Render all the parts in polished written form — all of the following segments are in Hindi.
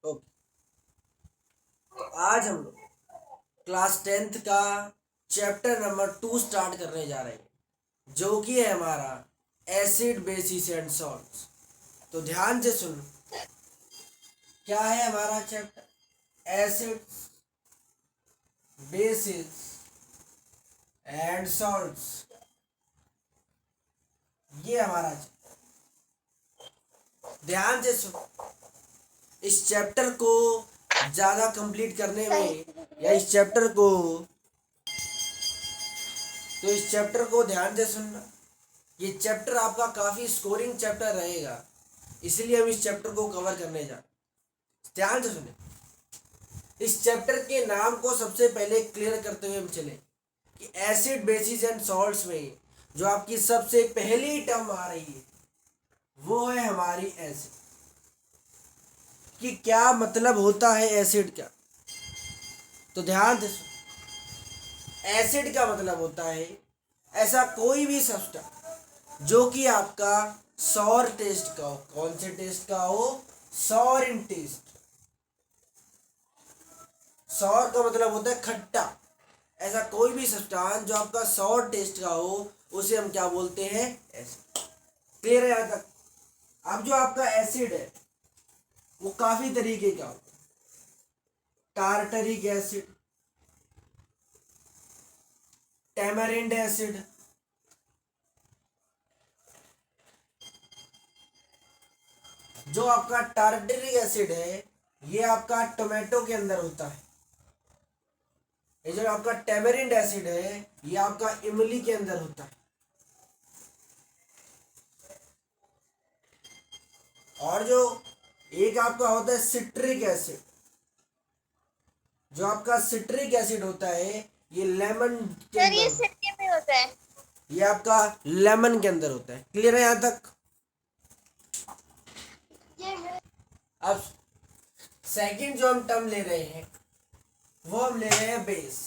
ओके, तो आज हम लोग क्लास 10th का चैप्टर नंबर 2 स्टार्ट करने जा रहे हैं, जो कि है हमारा एसिड बेसिस एंड सॉल्ट्स। तो ध्यान से सुन, क्या है हमारा chapter? Acid basis and salts, ये हमारा ध्यान से सुन। इस चैप्टर को ज़्यादा कंप्लीट करने में या इस चैप्टर को ध्यान से सुनना। ये चैप्टर आपका काफ़ी स्कोरिंग चैप्टर रहेगा, इसलिए हम इस चैप्टर को कवर करने जा। ध्यान से सुने, इस चैप्टर के नाम को सबसे पहले क्लियर करते हुए हम चले कि एसिड बेसिस एंड सॉल्ट्स में जो आपकी सबसे पहली टर्म आ रही है वो है हमारी एसिड। कि क्या मतलब होता है एसिड का? तो ध्यान से सुन, एसिड का मतलब होता है ऐसा कोई भी सब्सटेंस जो कि आपका सॉर टेस्ट का हो। कौन से टेस्ट का हो? सॉर इन टेस्ट। सॉर का मतलब होता है खट्टा। ऐसा कोई भी सब्सटेंस जो आपका सॉर टेस्ट का हो उसे हम क्या बोलते हैं? एसिड। क्लियर है यहाँ तक? अब जो आपका एसिड है वो काफी तरीके का होता है। टार्टरिक एसिड, टैमरिंड एसिड, जो आपका टार्टरिक एसिड है ये आपका टोमेटो के अंदर होता है। ये जो आपका टैमरिंड एसिड है ये आपका इमली के अंदर होता है। और जो एक आपका होता है सिट्रिक एसिड, जो आपका सिट्रिक एसिड होता है ये लेमन के सर ये अंदर, सिरके में होता है। ये आपका लेमन के अंदर होता है। क्लियर है यहाँ तक? अब सेकंड जो हम टर्म ले रहे हैं वो हम ले रहे हैं बेस।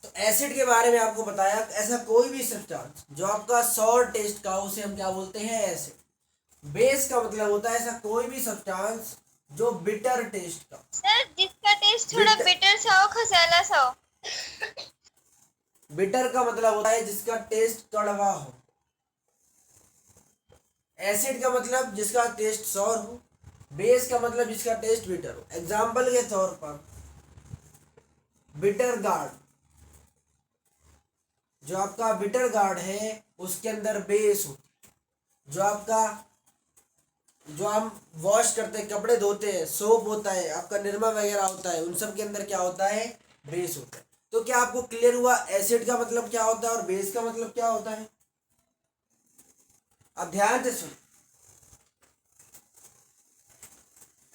तो एसिड के बारे में आपको बताया, ऐसा कोई भी सब्सटेंस जो आपका सॉर टेस्ट का उसे हम क्या बोलते हैं? एसिड। बेस का मतलब होता है ऐसा कोई भी सब्सटेंस जो बिटर टेस्ट का। सर जिसका टेस्ट थोड़ा बिटर सा हो, खसाला सा हो। बिटर का मतलब होता है जिसका टेस्ट कड़वा हो। एसिड का मतलब जिसका टेस्ट सॉर हो। बेस का मतलब जिसका टेस्ट बिटर हो। एग्जाम्पल के तौर पर बिटर गार्ड, जो आपका बिटर गार्ड है उसके अंदर बेस हो। जो आपका जो हम वॉश करते हैं, कपड़े धोते हैं, सोप होता है, आपका निरमा वगैरह होता है, उन सब के अंदर क्या होता है? बेस होता है। तो क्या आपको क्लियर हुआ एसिड का मतलब क्या होता है और बेस का मतलब क्या होता है? अब ध्यान से सुन।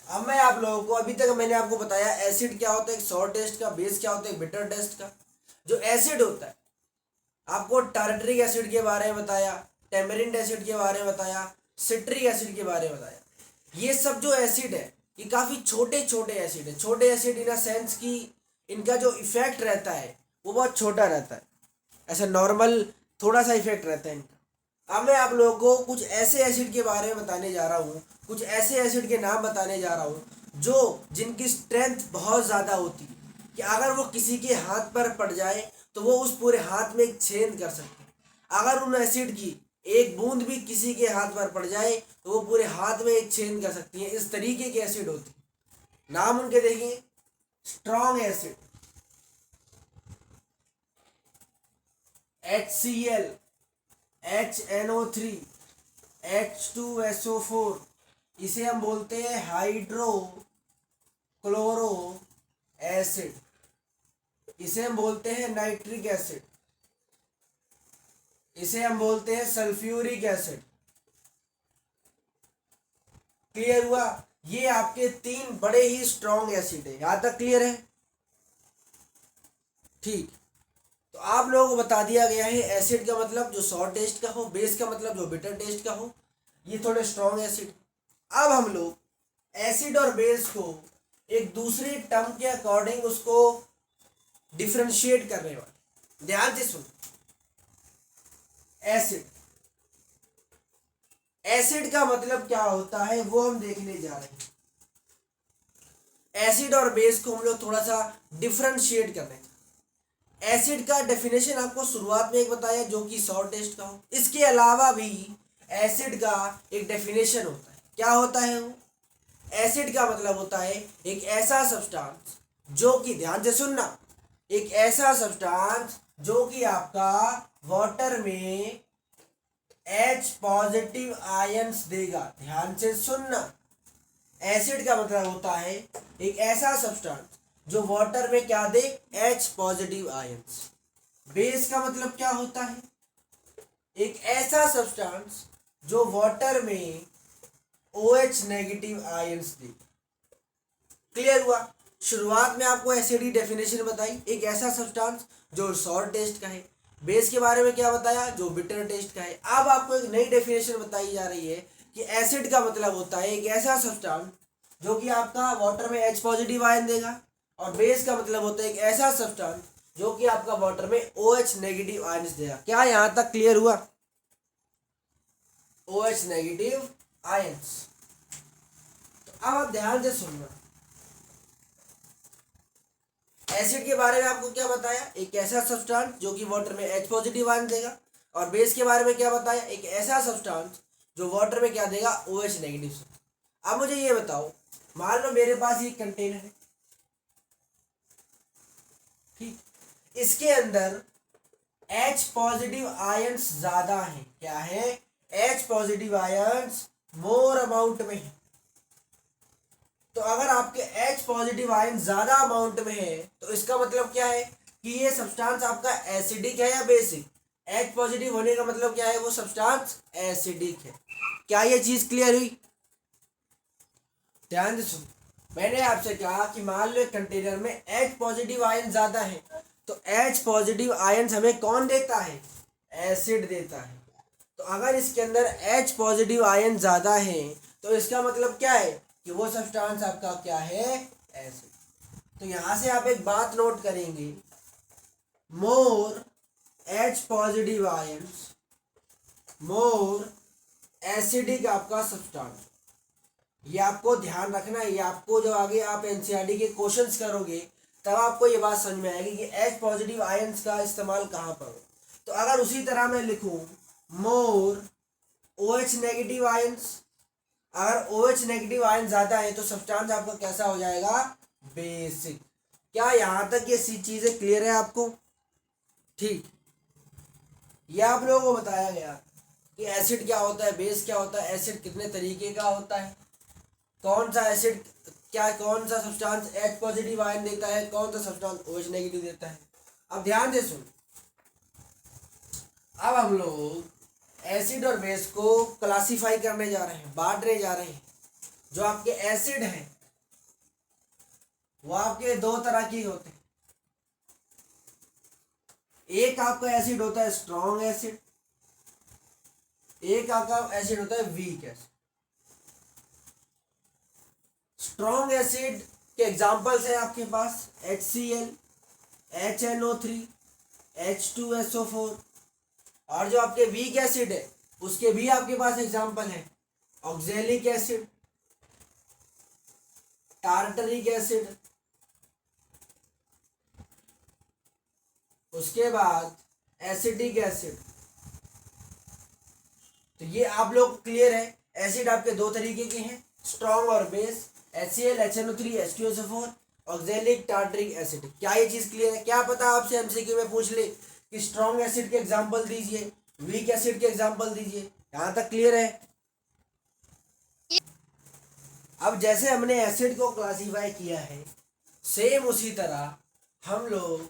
अब मैं आप लोगों को, अभी तक मैंने आपको बताया एसिड क्या होता है, एक सॉर टेस्ट का। बेस क्या होता है? बिटर टेस्ट का। जो एसिड होता है, आपको टार्टरिक एसिड के बारे में बताया, टेमरिंड एसिड के बारे में बताया, सिट्रिक एसिड के बारे में बताया। ये सब जो एसिड है ये काफ़ी छोटे छोटे एसिड है। छोटे एसिड इन अ सेंस कि इनका जो इफेक्ट रहता है वो बहुत छोटा रहता है। ऐसा नॉर्मल थोड़ा सा इफेक्ट रहता है इनका। अब मैं आप लोगों को कुछ ऐसे एसिड के बारे में बताने जा रहा हूँ, कुछ ऐसे एसिड के नाम बताने जा रहा हूँ जो जिनकी स्ट्रेंथ बहुत ज़्यादा होती है कि अगर वो किसी के हाथ पर पड़ जाए तो वो उस पूरे हाथ में एक छेद कर सकते हैं। अगर उन एसिड की एक बूंद भी किसी के हाथ पर पड़ जाए तो वो पूरे हाथ में एक छेद कर सकती है। इस तरीके के एसिड होते हैं। नाम उनके देखिए, strong acid HCl, HNO3, H2SO4, इसे हम बोलते हैं हाइड्रो क्लोरो एसिड। इसे हम बोलते हैं नाइट्रिक एसिड। इसे हम बोलते हैं सल्फ्यूरिक एसिड। क्लियर हुआ? ये आपके तीन बड़े ही स्ट्रॉन्ग एसिड है। यहां तक क्लियर है? ठीक। तो आप लोगों को बता दिया गया है एसिड का मतलब जो सॉर टेस्ट का हो, बेस का मतलब जो बिटर टेस्ट का हो। ये थोड़े स्ट्रॉन्ग एसिड। अब हम लोग एसिड और बेस को एक दूसरी टर्म के अकॉर्डिंग उसको डिफ्रेंशिएट करने वाले। ध्यान से सुन, एसिड एसिड का मतलब क्या होता है वो हम देखने जा रहे हैं। एसिड और बेस को हम लोग थोड़ा सा डिफरेंशिएट कर रहे हैं। एसिड का डेफिनेशन आपको शुरुआत में एक बताया जो कि शॉर्ट टेस्ट का हो। इसके अलावा भी एसिड का एक डेफिनेशन होता है। क्या होता है वो? एसिड का मतलब होता है एक ऐसा सब्सटेंस जो कि, ध्यान से सुनना, एक ऐसा सब्सटेंस जो कि आपका वाटर में H पॉजिटिव आयंस देगा। ध्यान से सुनना, एसिड का मतलब होता है एक ऐसा सब्सटेंस जो वाटर में क्या दे? H positive ions. बेस का मतलब क्या होता है? एक ऐसा सब्सटेंस जो वाटर में OH नेगेटिव आयंस दे। क्लियर हुआ? शुरुआत में आपको एसिड की डेफिनेशन बताई, एक ऐसा सब्सटेंस जो सॉर टेस्ट का है। बेस के बारे में क्या बताया? जो बिटर टेस्ट का है। अब आपको एक नई डेफिनेशन बताई जा रही है कि एसिड का मतलब होता है एक ऐसा सब्सटेंस जो कि आपका वाटर में H पॉजिटिव आयन देगा, और बेस का मतलब होता है एक ऐसा सब्सटेंस जो कि आपका वाटर में OH नेगेटिव आयंस देगा। क्या यहाँ तक क्लियर हुआ? OH negative ions. तो अब आप ध्यान से सुनना, एसिड के बारे में आपको क्या बताया? एक ऐसा सब्सटेंस जो कि वाटर में H पॉजिटिव आयन देगा, और बेस के बारे में क्या बताया? एक ऐसा सब्सटेंस जो वाटर में क्या देगा? OH negative. अब मुझे ये बताओ, मान लो मेरे पास ये कंटेनर है, ठीक, इसके अंदर H पॉजिटिव आयंस ज्यादा है। क्या है? H positive ions more amount में है। तो अगर आपके H पॉजिटिव आयन ज्यादा अमाउंट में है तो इसका मतलब क्या है कि ये सब्सटेंस आपका एसिडिक है या बेसिक? H पॉजिटिव होने का मतलब क्या है? वो सब्सटेंस एसिडिक है। क्या ये चीज क्लियर हुई? ध्यान से सुन, मैंने आपसे कहा कि मान लो एक कंटेनर में H पॉजिटिव आयन ज्यादा है, तो H पॉजिटिव आयन हमें कौन देता है? एसिड देता है। तो अगर इसके अंदर H पॉजिटिव आयन ज्यादा है तो इसका मतलब क्या है कि वो सब्सटेंस आपका क्या है? एसिड। तो यहां से आप एक बात नोट करेंगे, मोर H positive ions more acidic आपका सब्सटेंस। ये आपको ध्यान रखना है। ये आपको जो आगे आप एनसीईआरटी के क्वेश्चंस करोगे तब आपको ये बात समझ में आएगी कि H पॉजिटिव आयंस का इस्तेमाल कहाँ पर हो। तो अगर उसी तरह मैं लिखूं मोर OH नेगेटिव आयंस, अगर OH नेगेटिव आयन ज्यादा है तो सब्सटेंस आपका कैसा हो जाएगा? बेसिक। क्या यहाँ तक ये चीजें क्लियर है आपको? ठीक, ये आप लोगों को बताया गया कि एसिड क्या होता है, बेस क्या होता है, एसिड कितने तरीके का होता है, कौन सा एसिड क्या, कौन सा सब्सटेंस H पॉजिटिव आयन देता है, कौन सा सब्सटेंस OH नेगेटिव देता है। अब ध्यान से सुन, अब हम लोग एसिड और बेस को क्लासिफाई करने जा रहे हैं, बांटने जा रहे हैं। जो आपके एसिड हैं वो आपके दो तरह के होते हैं। एक आपका एसिड होता है स्ट्रॉन्ग एसिड, एक आपका एसिड होता है वीक एसिड। स्ट्रॉन्ग एसिड के एग्जांपल्स हैं आपके पास HCl, HNO3, H2SO4। और जो आपके वीक एसिड है उसके भी आपके पास एग्जांपल है ऑक्जेलिक एसिड, टार्टरिक एसिड, उसके बाद एसिटिक एसिड। तो ये आप लोग क्लियर है, एसिड आपके दो तरीके के हैं, स्ट्रॉन्ग और base, HCl, HNO3, H2SO4, oxalic, tartaric acid. क्या ये चीज क्लियर है? क्या पता आपसे एमसीक्यू में पूछ ले कि स्ट्रॉन्ग एसिड के एग्जांपल दीजिए, वीक एसिड के एग्जांपल दीजिए। यहां तक क्लियर है? अब जैसे हमने एसिड को क्लासीफाई किया है सेम उसी तरह हम लोग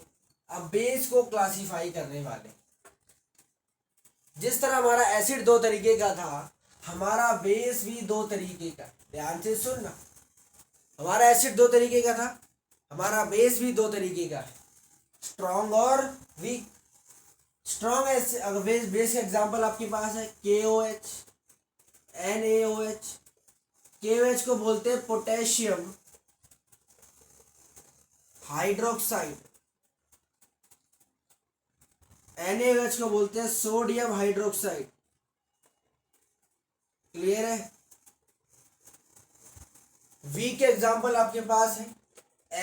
अब बेस को क्लासीफाई करने वाले। जिस तरह हमारा एसिड दो तरीके का था हमारा बेस भी दो तरीके का। ध्यान से सुनना, हमारा एसिड दो तरीके का था, हमारा बेस भी दो तरीके का है, स्ट्रॉन्ग और वीक। स्ट्रॉन्ग अगर बेस का एग्जांपल आपके पास है KOH, NaOH। KOH को बोलते हैं पोटेशियम हाइड्रोक्साइड, NaOH को बोलते हैं सोडियम हाइड्रोक्साइड। क्लियर है। वीक एग्जाम्पल आपके पास है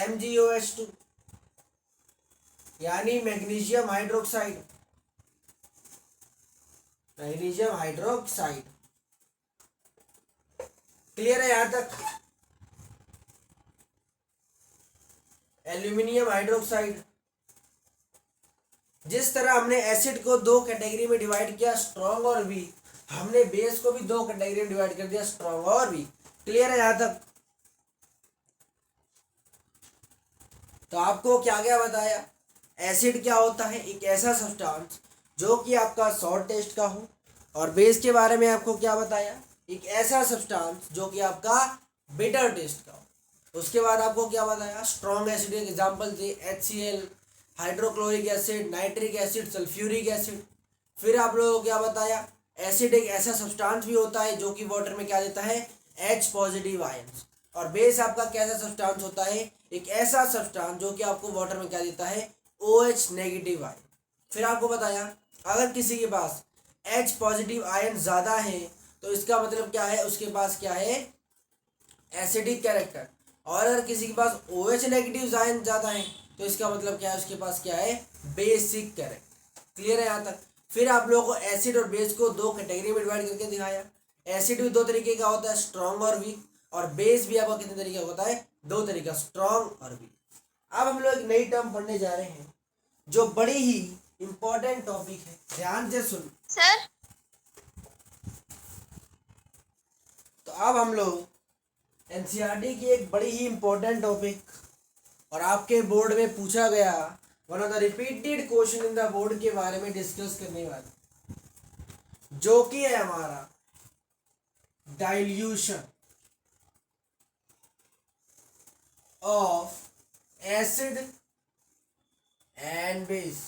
MgOH2 यानी magnesium hydroxide, magnesium hydroxide. Clear है यहां तक। Aluminium hydroxide. जिस तरह हमने एसिड को दो कैटेगरी में डिवाइड किया, स्ट्रॉन्ग और वीक, हमने बेस को भी दो कैटेगरी में डिवाइड कर दिया, स्ट्रॉन्ग और वीक। क्लियर है यहां तक। तो आपको क्या क्या बताया, एसिड क्या होता है, एक ऐसा सब्सटेंस जो कि आपका सॉल्ट टेस्ट का हो, और बेस के बारे में आपको क्या बताया, एक ऐसा सब्सटेंस जो कि आपका बिटर टेस्ट का हो। उसके बाद आपको क्या बताया, स्ट्रॉन्ग एसिड के एग्जांपल थे HCl, hydrochloric acid, nitric acid, sulphuric acid. फिर आप लोगों को क्या बताया, एसिड एक ऐसा सब्सटेंस भी होता है जो कि वाटर में क्या देता है, H पॉजिटिव आयंस। और बेस आपका कैसा सब्सटेंस होता है, एक ऐसा सब्सटेंस जो कि आपको वाटर में क्या देता है, OH नेगेटिव आयन। फिर आपको बताया अगर किसी के पास H पॉजिटिव आयन ज़्यादा है तो इसका मतलब क्या है, उसके पास क्या है, एसिडिक कैरेक्टर। और अगर किसी के पास OH नेगेटिव आयन ज़्यादा है तो इसका मतलब क्या है, उसके पास क्या है, बेसिक कैरेक्टर। क्लियर है यहाँ तक। फिर आप लोगों को एसिड और बेस को दो कैटेगरी में डिवाइड करके दिखाया। एसिड भी दो तरीके का होता है, स्ट्रॉन्ग और वीक, और बेस भी आपका कितने तरीके का होता है, दो तरीका, स्ट्रॉन्ग और वीक। अब हम लोग एक नई टर्म पढ़ने जा रहे हैं जो बड़ी ही इंपॉर्टेंट टॉपिक है, ध्यान से सुन। सर तो अब हम लोग एनसीईआरटी की एक बड़ी ही इंपॉर्टेंट टॉपिक, और आपके बोर्ड में पूछा गया one of the repeated question in the board के बारे में डिस्कस करने वाले, जो कि है हमारा dilution of acid and base.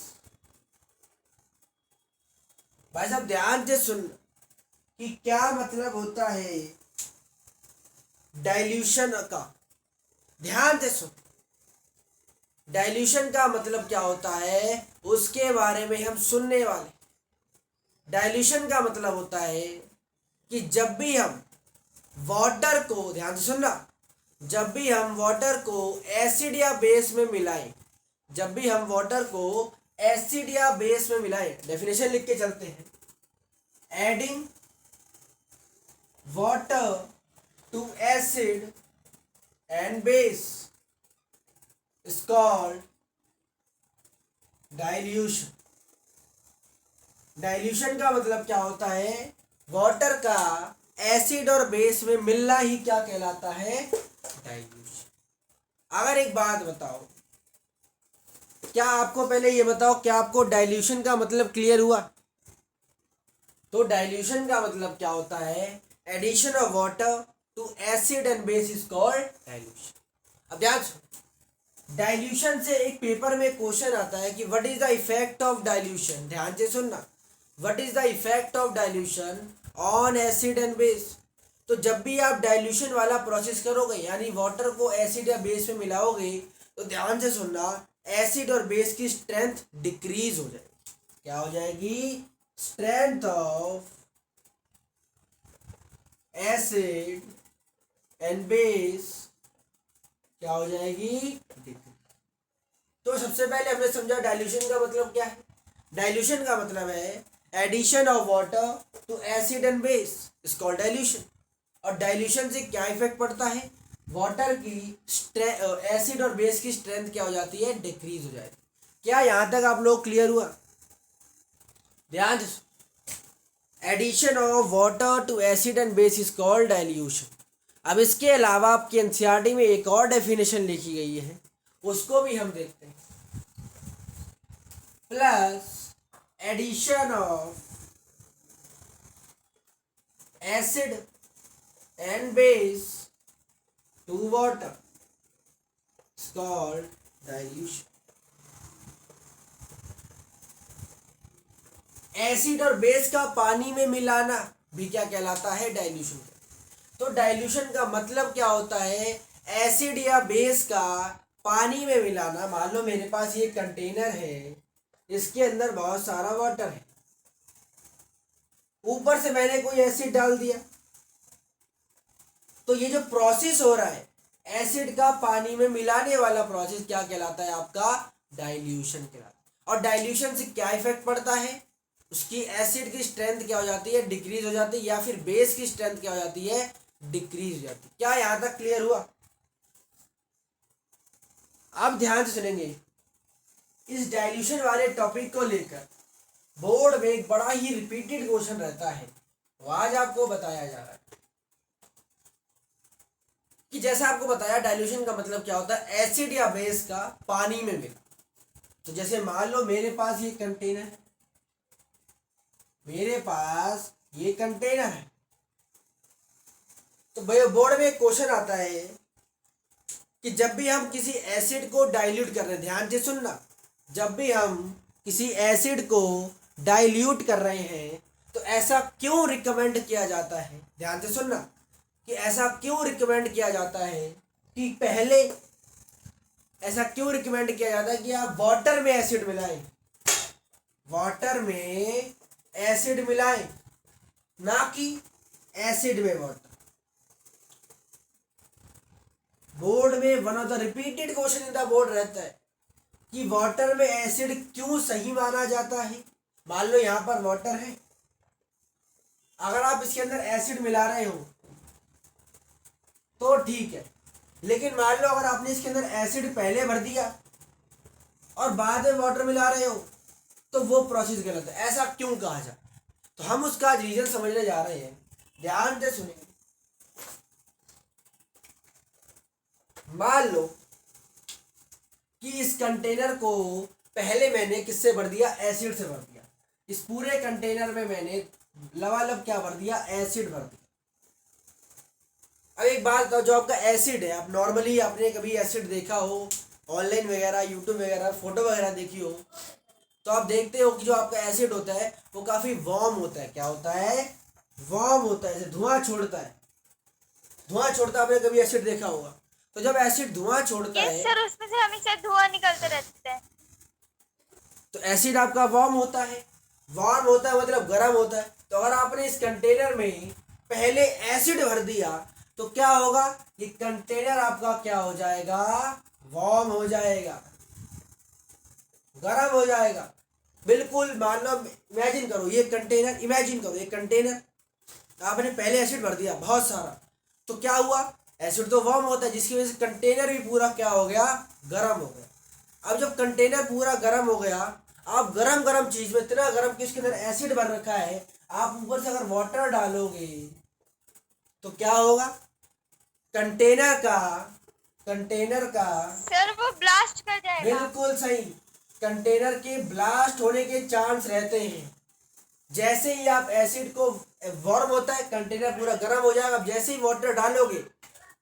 भाई साहब ध्यान से सुन कि क्या मतलब होता है डाइल्यूशन का। ध्यान से सुन, डाइल्यूशन का मतलब क्या होता है उसके बारे में हम सुनने वाले। डाइल्यूशन का मतलब होता है कि जब भी हम वाटर को, ध्यान से सुनना, जब भी हम वाटर को एसिड या बेस में मिलाएं, जब भी हम वाटर को एसिड या बेस में मिलाएं, डेफिनेशन लिख के चलते हैं, adding water to acid and base is called dilution। Dilution का मतलब क्या होता है, वाटर का एसिड और बेस में मिलना ही क्या कहलाता है, डाइल्यूशन। अगर एक बात बताओ, क्या आपको पहले ये बताओ, क्या आपको डाइल्यूशन का मतलब क्लियर हुआ? तो डाइल्यूशन का मतलब क्या होता है, addition of water to acid and base is called dilution. अब ध्यान, डाइल्यूशन से एक पेपर में क्वेश्चन आता है कि what is the effect of dilution. ध्यान से सुनना, what is the effect of dilution on acid and base. तो जब भी आप डाइल्यूशन वाला प्रोसेस करोगे, यानी वाटर को एसिड या बेस में मिलाओगे, तो ध्यान से सुनना, एसिड और बेस की स्ट्रेंथ डिक्रीज हो जाएगी। क्या हो जाएगी, strength of acid and base क्या हो जाएगी, तो सबसे पहले हमने समझा डाइल्यूशन का मतलब क्या है। डाइल्यूशन का मतलब है addition of water to acid and base is called dilution. और डाइल्यूशन से क्या इफेक्ट पड़ता है, वाटर की एसिड और बेस की स्ट्रेंथ क्या हो जाती है, डिक्रीज हो जाती है। क्या यहां तक आप लोग क्लियर हुआ? ध्यान से, addition of water to acid and base is called dilution. अब इसके अलावा आपकी एनसीईआरटी में एक और डेफिनेशन लिखी गई है, उसको भी हम देखते हैं। Plus addition of acid and base to water is called dilution. Acid और बेस का पानी में मिलाना भी क्या कहलाता है, डाइल्यूशन। तो डाइल्यूशन का मतलब क्या होता है, एसिड या बेस का पानी में मिलाना। मान लो मेरे पास ये कंटेनर है, इसके अंदर बहुत सारा वाटर है, ऊपर से मैंने कोई एसिड डाल दिया, तो ये जो प्रोसेस हो रहा है एसिड का पानी में मिलाने वाला प्रोसेस क्या कहलाता है? आपका डाइल्यूशन कहलाता है। और डाइल्यूशन से क्या इफेक्ट पड़ता है? उसकी एसिड की स्ट्रेंथ क्या हो जाती है? डिक्रीज हो जाती है, या फिर बेस की स्ट्रेंथ क्या हो जाती है? डिक्रीज हो जाती है। क्या यहां तक क्लियर हुआ? अब ध्यान से सुनेंगे, इस डाइल्यूशन वाले टॉपिक को लेकर बोर्ड में एक बड़ा ही रिपीटेड क्वेश्चन रहता है, तो आज आपको बताया जा रहा है कि जैसे आपको बताया डाइल्यूशन का मतलब क्या होता है? एसिड या बेस का पानी में मिला। तो जैसे मान लो मेरे पास ये कंटेनर है, मेरे पास ये कंटेनर है, तो भाई बोर्ड में एक क्वेश्चन आता है कि जब भी हम किसी एसिड को डाइल्यूट कर रहे हैं, ध्यान से सुनना, जब भी हम किसी एसिड को डाइल्यूट कर रहे हैं तो ऐसा क्यों रिकमेंड किया जाता है? ध्यान से सुनना कि ऐसा क्यों रिकमेंड किया जाता है कि पहले ऐसा क्यों रिकमेंड किया जाता है कि आप वाटर में एसिड मिलाएं, वाटर में एसिड मिलाएं, ना कि एसिड में वाटर। बोर्ड में one of the repeated question in the board रहता है कि वाटर में एसिड क्यों सही माना जाता है। मान लो यहां पर वाटर है, अगर आप इसके अंदर एसिड मिला रहे हो तो ठीक है, लेकिन मान लो अगर आपने इसके अंदर एसिड पहले भर दिया और बाद में वाटर मिला रहे हो तो वो प्रोसेस गलत है। ऐसा क्यों कहा जाए? तो हम उसका रीजन समझने जा रहे हैं, ध्यान से सुनिए। मान लो कि इस कंटेनर को पहले मैंने किससे भर दिया? एसिड से भर दिया। इस पूरे कंटेनर में मैंने लबालब क्या भर दिया? एसिड भर दिया। अब एक बात बताओ, जो आपका एसिड है, आप नॉर्मली आपने कभी एसिड देखा हो ऑनलाइन वगैरह, यूट्यूब वगैरह, फोटो वगैरह देखी हो, तो आप देखते हो कि जो आपका एसिड होता है वो काफ़ी वार्म होता है। क्या होता है? वार्म होता है, जैसे धुआं छोड़ता है। धुआं छोड़ता है, आपने कभी एसिड देखा होगा। तो जब एसिड धुआं छोड़ता है, सर उसमें से हमेशा धुआं निकलते रहता है, तो एसिड आपका वार्म होता है। वार्म होता है मतलब गर्म होता है। तो अगर आपने इस कंटेनर में पहले एसिड भर दिया तो क्या होगा? ये कंटेनर आपका क्या हो जाएगा? वार्म हो जाएगा, गर्म हो जाएगा। बिल्कुल मान लो, इमेजिन करो ये कंटेनर, इमेजिन करो ये कंटेनर, आपने पहले एसिड भर दिया बहुत सारा, तो क्या हुआ? एसिड तो वार्म होता है, जिसकी वजह से कंटेनर भी पूरा क्या हो गया? गर्म हो गया। अब जब कंटेनर पूरा गर्म हो गया, आप गरम गरम चीज में, इतना गर्म कि इसके अंदर एसिड भर रखा है, आप ऊपर से अगर वाटर डालोगे तो क्या होगा? कंटेनर का सर वो ब्लास्ट कर जाएगा। बिल्कुल सही, कंटेनर के ब्लास्ट होने के चांस रहते हैं। जैसे ही आप एसिड को, वार्म होता है कंटेनर पूरा गर्म हो जाएगा, अब जैसे ही वाटर डालोगे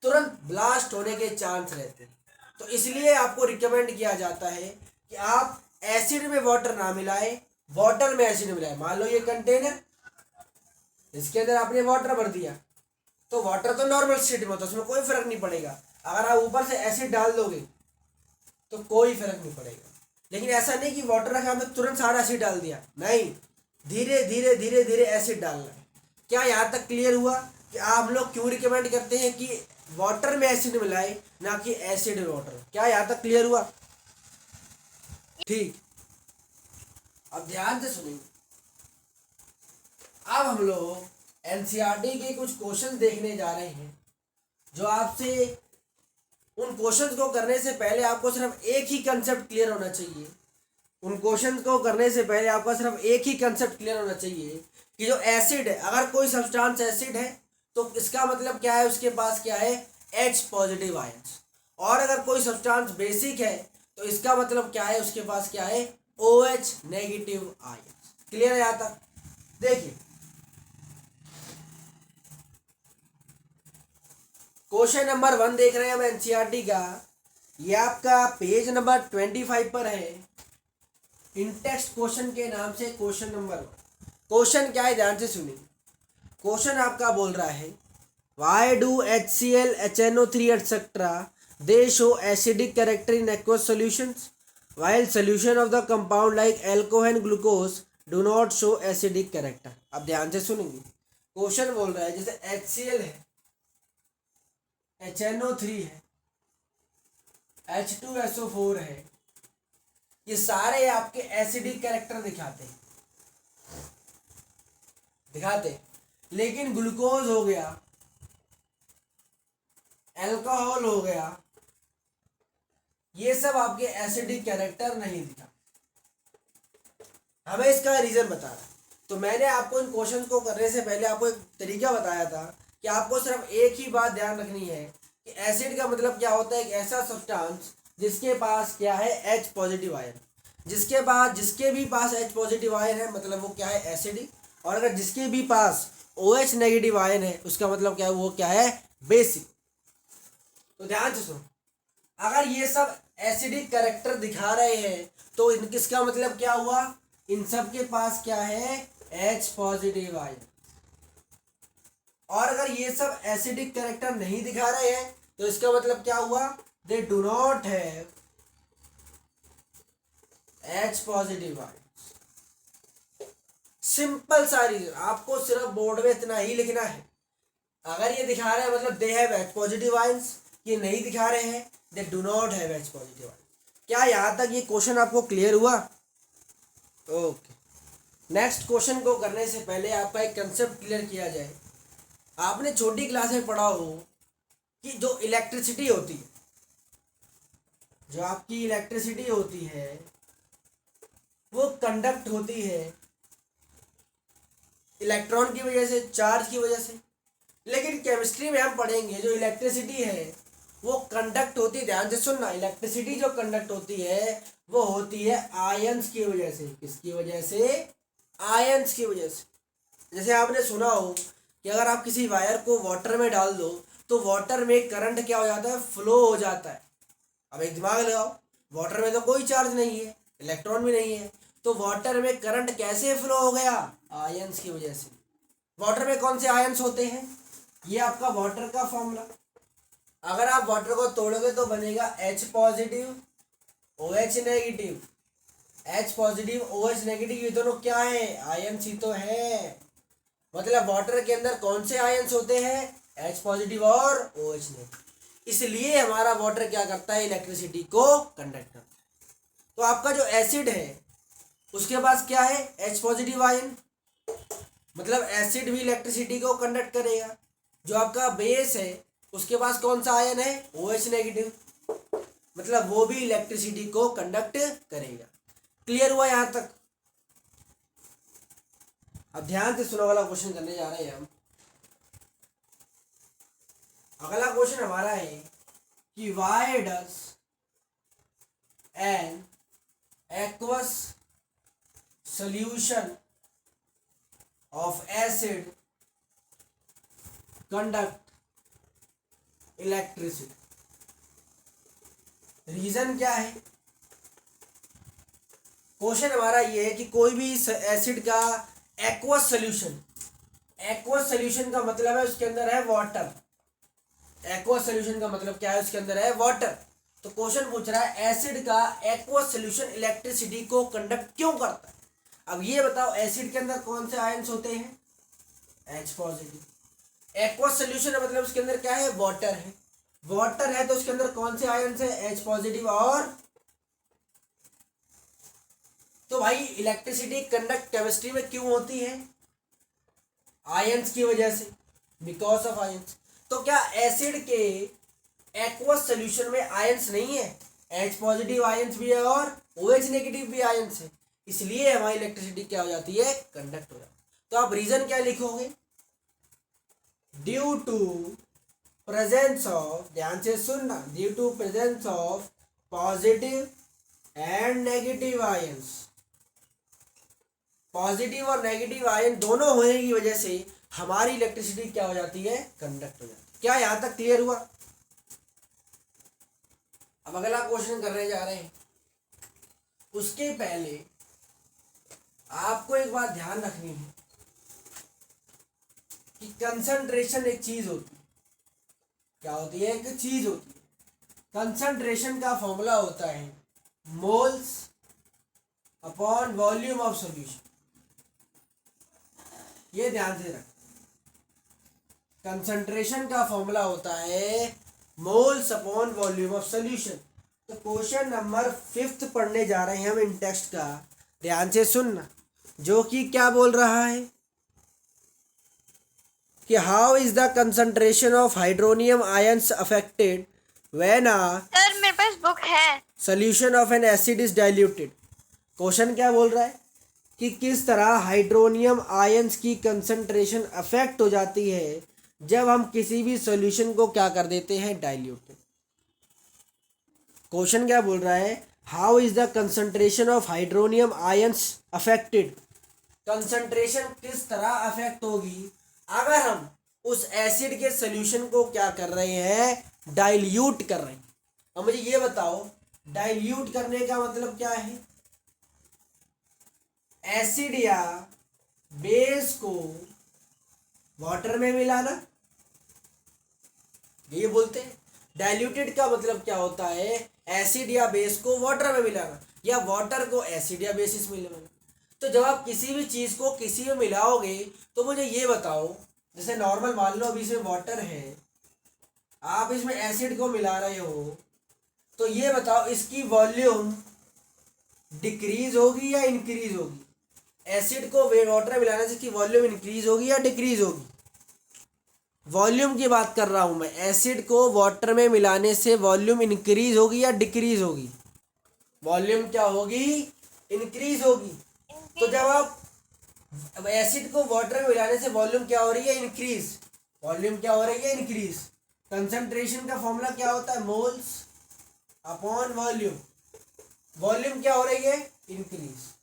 तुरंत ब्लास्ट होने के चांस रहते हैं। तो इसलिए आपको रिकमेंड किया जाता है कि आप एसिड में वाटर ना मिलाएं, वाटर में एसिड मिलाएं। मान लो ये कंटेनर, इसके अंदर आपने वाटर भर दिया, तो वाटर तो नॉर्मल स्टेट में होता है, उसमें कोई फर्क नहीं पड़ेगा। अगर आप ऊपर से एसिड डाल दोगे तो कोई फर्क नहीं पड़ेगा। लेकिन ऐसा नहीं कि वाटर रखा हमने तुरंत सारा एसिड डाल दिया, नहीं, धीरे धीरे धीरे धीरे एसिड डालना है। क्या यहाँ तक क्लियर हुआ कि आप लोग क्यों रिकमेंड करते हैं कि वाटर में एसिड मिलाए, ना कि एसिड में वाटर? क्या यहाँ तक क्लियर हुआ? ठीक, अब ध्यान से सुनिए। अब हम लोग एनसीईआरटी के कुछ क्वेश्चन देखने जा रहे हैं, जो आपसे, उन क्वेश्चंस को करने से पहले आपको सिर्फ एक ही कंसेप्ट क्लियर होना चाहिए। उन क्वेश्चंस को करने से पहले आपका सिर्फ एक ही कंसेप्ट क्लियर होना चाहिए कि जो एसिड है, अगर कोई सब्सटेंस एसिड है तो इसका मतलब क्या है? उसके पास क्या है? H positive ions. और अगर कोई सब्सटेंस बेसिक है तो इसका मतलब क्या है? उसके पास क्या है? OH negative ions. क्लियर है यहाँ तक? देखिए क्वेश्चन नंबर 1 देख रहे हैं हम एनसीईआरटी का, ये आपका पेज नंबर 25 पर है। इन टेक्स्ट क्वेश्चन के नाम से क्वेश्चन नंबर 1। क्वेश्चन क्या है? ध्यान से सुनिए। क्वेश्चन आपका बोल रहा है, why do HCl, HNO3 etcetera they show acidic character in aqueous solutions while solution of the compound like alcohol and glucose do not show acidic character. अब ध्यान से सुनेंगे, क्वेश्चन बोल रहा है जैसे HCl है, HNO3 है, H2SO4 है, ये सारे आपके एसिडिक कैरेक्टर दिखाते लेकिन ग्लूकोज हो गया, अल्कोहल हो गया, ये सब आपके एसिडिक कैरेक्टर नहीं दिखा। हमें इसका रीजन बताना है। तो मैंने आपको इन क्वेश्चंस को करने से पहले आपको एक तरीका बताया था कि आपको सिर्फ एक ही बात ध्यान रखनी है कि एसिड का मतलब क्या होता है, एक ऐसा सब्सटेंस जिसके पास क्या है H पॉजिटिव आयन, जिसके भी पास H पॉजिटिव आयन है मतलब वो क्या है एसिडिक, और अगर जिसके भी पास OH नेगेटिव आयन है उसका मतलब क्या है, वो क्या है बेसिक। तो ध्यान से सुनो, अगर ये सब एसिडिक कैरेक्टर दिखा रहे हैं तो किसका मतलब क्या हुआ, इन सब के पास क्या है H पॉजिटिव आयन। और अगर ये सब एसिडिक कैरेक्टर नहीं दिखा रहे हैं तो इसका मतलब क्या हुआ, they do not have H positive ion. Simple सा रीजन, आपको सिर्फ बोर्ड में इतना ही लिखना है। अगर ये दिखा रहे हैं मतलब they have H positive ions, ये नहीं दिखा रहे हैं they do not have H positive ion. क्या यहाँ तक ये क्वेश्चन आपको क्लियर हुआ? ओके, नेक्स्ट क्वेश्चन को करने से पहले आपका एक कंसेप्ट क्लियर किया जाए। आपने छोटी क्लास में पढ़ा हो कि जो इलेक्ट्रिसिटी होती है, जो आपकी इलेक्ट्रिसिटी होती है वो कंडक्ट होती है इलेक्ट्रॉन की वजह से, चार्ज की वजह से। लेकिन केमिस्ट्री में हम पढ़ेंगे जो इलेक्ट्रिसिटी है वो कंडक्ट होती है, ध्यान से सुनना, इलेक्ट्रिसिटी जो कंडक्ट होती है वो होती है आयंस की वजह से। किसकी वजह से? आयंस की वजह से। जैसे आपने सुना हो कि अगर आप किसी वायर को वाटर में डाल दो तो वाटर में करंट क्या हो जाता है, फ्लो हो जाता है। अब एक दिमाग लगाओ, वाटर में तो कोई चार्ज नहीं है, इलेक्ट्रॉन भी नहीं है, तो वाटर में करंट कैसे फ्लो हो गया? आयंस की वजह से। वाटर में कौन से आयंस होते हैं? ये आपका वाटर का फॉर्मूला। अगर आप वाटर को तोड़ोगे तो बनेगा H positive OH negative. H positive OH negative ये दोनों क्या है? आयंस ही तो है। मतलब वाटर के अंदर कौन से आयंस होते हैं? H पॉजिटिव और OH नेगेटिव। इसलिए हमारा वाटर क्या करता है? इलेक्ट्रिसिटी को कंडक्ट करता है। तो आपका जो एसिड है उसके पास क्या है? H पॉजिटिव आयन, मतलब एसिड भी इलेक्ट्रिसिटी को कंडक्ट करेगा। जो आपका बेस है उसके पास कौन सा आयन है? OH नेगेटिव, मतलब वो भी इलेक्ट्रिसिटी को कंडक्ट करेगा। क्लियर हुआ यहाँ तक? अब ध्यान से सुना वाला क्वेश्चन करने जा रहे हैं हम। अगला क्वेश्चन हमारा है कि why does an aqueous solution of acid conduct electricity? Reason क्या है? क्वेश्चन हमारा ये है कि कोई भी एसिड का एक्वस सॉल्यूशन, एक्वस सॉल्यूशन का मतलब है उसके अंदर है वाटर। एक्वस सॉल्यूशन का मतलब क्या है? उसके अंदर है वाटर। तो क्वेश्चन पूछ रहा है एसिड का एक्वस सॉल्यूशन इलेक्ट्रिसिटी को कंडक्ट क्यों करता है? अब ये बताओ एसिड के अंदर कौन से आयंस होते हैं? H positive. एक्वस सॉल्यूशन है मतलब उसके अंदर क्या है? वाटर है। वाटर है तो उसके अंदर कौन से आयंस है? H पॉजिटिव और। तो भाई इलेक्ट्रिसिटी कंडक्ट केमिस्ट्री में क्यों होती है? आयंस की वजह से, बिकॉज ऑफ आयंस। तो क्या एसिड के एक्वस सॉल्यूशन में आयंस नहीं है? H पॉजिटिव आयंस भी है और OH नेगेटिव भी आयंस है, इसलिए हमारी इलेक्ट्रिसिटी क्या हो जाती है? कंडक्ट हो जाती है। तो आप रीजन क्या लिखोगे? ड्यू टू प्रेजेंस ऑफ, ध्यान से सुनना, due to presence of positive and negative ions. Positive और नेगेटिव आयन दोनों होने की वजह से हमारी इलेक्ट्रिसिटी क्या हो जाती है? कंडक्ट हो जाती है। क्या यहां तक क्लियर हुआ? अब अगला क्वेश्चन करने जा रहे हैं। उसके पहले आपको एक बात ध्यान रखनी है कि कंसंट्रेशन एक चीज होती है। क्या होती है? एक चीज होती है। कंसंट्रेशन का फॉर्मूला होता है moles upon volume of solution. ये ध्यान से रख, कंसंट्रेशन का फॉर्मूला होता है moles upon volume of solution. तो क्वेश्चन नंबर 5 पढ़ने जा रहे हैं हम इन टेक्स्ट का, ध्यान से सुनना, जो कि क्या बोल रहा है कि how is the concentration of hydronium ions affected when a sir मेरे पास बुक है। Solution of N acid is diluted. Question क्या बोल रहा है कि किस तरह हाइड्रोनियम आयंस की कंसंट्रेशन अफेक्ट हो जाती है जब हम किसी भी सॉल्यूशन को क्या कर देते हैं, डाइल्यूट। क्वेश्चन क्या बोल रहा है, how is the concentration of hydronium ions affected. Concentration किस तरह अफेक्ट होगी अगर हम उस एसिड के सॉल्यूशन को क्या कर रहे हैं, डाइल्यूट कर रहे हैं। अब मुझे ये बताओ, डाइल्यूट करने का मतलब क्या है, एसिड या बेस को वाटर में मिलाना, ये बोलते हैं। डाइल्यूटेड का मतलब क्या होता है, एसिड या बेस को वाटर में मिलाना या वाटर को एसिड या बेसिस में मिलाना। तो जब आप किसी भी चीज को किसी में मिलाओगे तो मुझे ये बताओ, जैसे नॉर्मल मान लो अभी इसमें वाटर है, आप इसमें एसिड को मिला रहे हो, तो ये बताओ इसकी वॉल्यूम डिक्रीज होगी या इंक्रीज होगी। एसिड को वाटर में मिलाने से इसकी वॉल्यूम इंक्रीज होगी या डिक्रीज होगी। वॉल्यूम की बात कर रहा हूं मैं, एसिड को वाटर में मिलाने से वॉल्यूम इंक्रीज होगी या डिक्रीज होगी। वॉल्यूम क्या होगी, इंक्रीज होगी। तो जब आप एसिड को वाटर में मिलाने से वॉल्यूम क्या हो रही है, इंक्रीज। वॉल्यूम क्या हो रही है, इंक्रीज। कंसंट्रेशन का फॉर्मूला क्या होता है, मोल्स अपॉन वॉल्यूम। वॉल्यूम क्या हो रही है, इंक्रीज।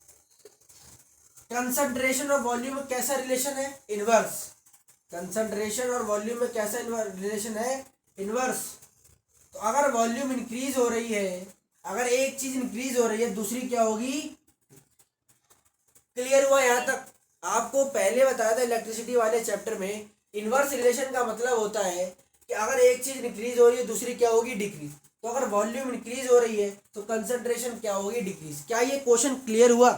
कंसंट्रेशन और वॉल्यूम में कैसा रिलेशन है, इनवर्स। कंसंट्रेशन और वॉल्यूम में कैसा रिलेशन है, इनवर्स। तो अगर वॉल्यूम इंक्रीज हो रही है, अगर एक चीज इंक्रीज हो रही है दूसरी क्या होगी। क्लियर हुआ यहाँ तक। आपको पहले बताया था इलेक्ट्रिसिटी वाले चैप्टर में, इनवर्स रिलेशन का मतलब होता है कि अगर एक चीज इंक्रीज हो रही है दूसरी क्या होगी, डिक्रीज। तो अगर वॉल्यूम इंक्रीज हो रही है तो कंसंट्रेशन क्या होगी, डिक्रीज। क्या ये क्वेश्चन क्लियर हुआ।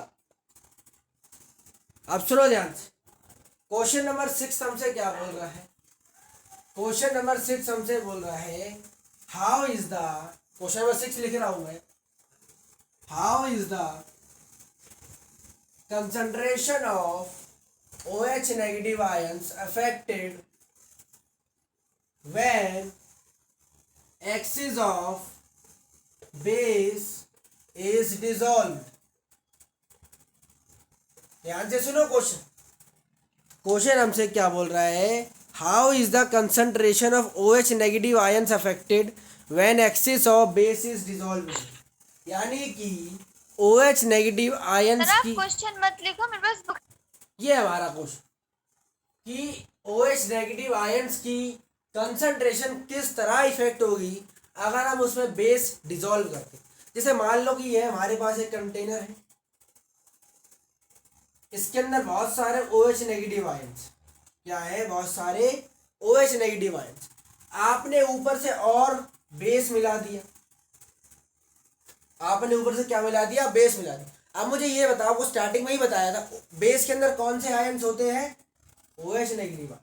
अब सुनो ध्यान से, क्वेश्चन नंबर 6 हमसे क्या बोल रहा है। क्वेश्चन नंबर 6 हमसे बोल रहा है, how is the, question number 6 लिख रहा हूं मैं, how is the concentration of OH negative ions affected when axis of base is dissolved. ध्यान से सुनो क्वेश्चन। क्वेश्चन हमसे क्या बोल रहा है, how is the concentration of OH negative ions affected when axis of base is dissolved. यानी कि OH नेगेटिव आयंस की, क्वेश्चन मत लिखो, मेरे पास बुक। ये हमारा क्वेश्चन कि OH नेगेटिव आयंस की कंसंट्रेशन किस तरह इफेक्ट होगी अगर हम उसमें बेस डिसॉल्व करते। जैसे मान लो कि ये हमारे पास एक कंटेनर है, इसके अंदर बहुत सारे OH नेगेटिव आयंस, क्या है, बहुत सारे OH नेगेटिव आयंस। आपने ऊपर से और बेस मिला दिया, आपने ऊपर से क्या मिला दिया, बेस मिला दिया। अब मुझे ये बताओ, आपको स्टार्टिंग में ही बताया था बेस के अंदर कौन से आयंस होते हैं, OH नेगेटिव।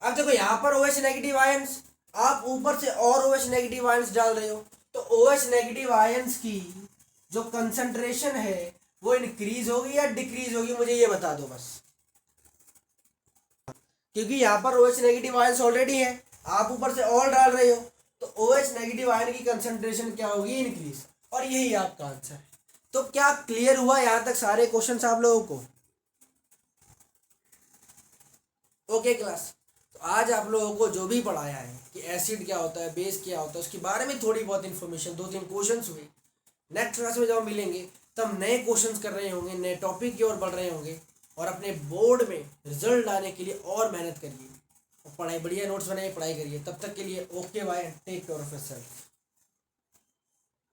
अब देखो यहाँ पर OH नेगेटिव आयंस, आप ऊपर से और OH नेगेटिव आयंस डाल रहे हो, तो OH नेगेटिव आयंस की जो कंसंट्रेशन है वो इंक्रीज होगी या डिक्रीज होगी, मुझे ये बता दो बस। क्योंकि यहाँ पर OH नेगेटिव आयंस ऑलरेडी है, आप ऊपर से और डाल रहे हो, तो OH नेगेटिव आयन की कंसंट्रेशन क्या होगी, इंक्रीज। और यही आपका आंसर है। तो क्या क्लियर हुआ यहाँ तक सारे क्वेश्चंस आप लोगों को। ओके क्लास, तो आज आप लोगों को जो भी पढ़ाया है कि एसिड क्या होता है, बेस क्या होता है, उसके बारे में थोड़ी बहुत इन्फॉर्मेशन, 2-3 क्वेश्चंस हुए। नेक्स्ट क्लास में जब हम मिलेंगे तब नए क्वेश्चंस कर रहे होंगे, नए टॉपिक की ओर बढ़ रहे होंगे, और अपने बोर्ड में रिजल्ट लाने के लिए और मेहनत करिए और पढ़ाई, बढ़िया नोट्स बनाइए, पढ़ाई करिए। तब तक के लिए okay bye, take care of yourself.